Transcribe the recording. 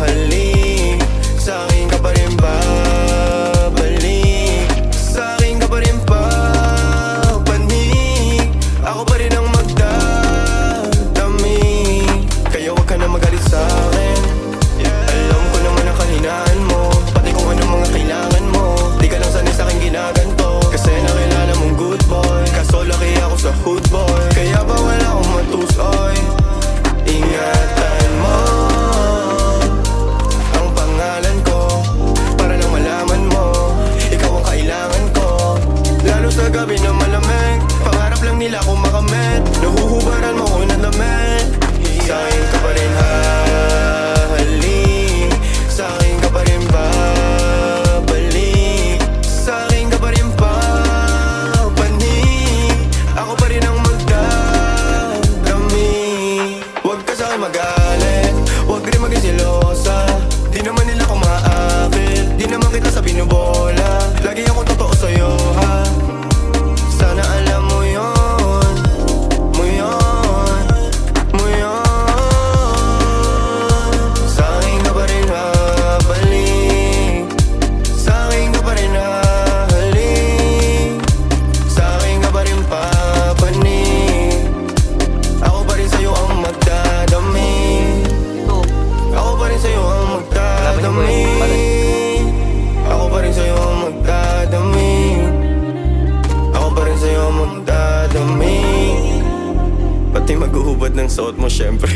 hahalik, sa'kin ka pa rin babalik, sa'kin ka pa rin papanig, ako pa rin ang magdadami. Kaya huwag ka na magalit sa'kin, alam ko naman ang kahinaan mo, pati kung anong mga kailangan mo. Di ka lang sanay sa'king ginaganto, kasi nakilala mong good boy, kaso laki ako sa hood boy. Kaya bawal akong matusoy, ingatan mo ang pangalan ko, para lang malaman mo, ikaw ang kailangan ko. Lalo sa gabi na malamig, pangarap lang nila kung makamit, nahuhubaran mo kung nalamit. Sa'kin ka pa rin hahalik, sa'kin ka pa rin babalik, sa'kin ka pa rin papanig, ako pa rin ang magdadami. Huwag ka sa'kin magalit, huwag rin maging selosa, di naman nila ko maakit, di naman kita sa binubola, lagi ako totoo sa'yo ha. Sana alam mo yun, mo yun, mo yun. Sa'kin ka pa rin babalik, sa'kin ka pa rin hahalik, sa'kin ka pa rin papanig, ako pa rin sa'yo ang magdadami, ako pa rin sa'yo ang magdadami, ako pa rin sa'yo ang magdadami, ako pa rin sa'yo ang magdadami. Pati maghuhubad ng suot mo syempre.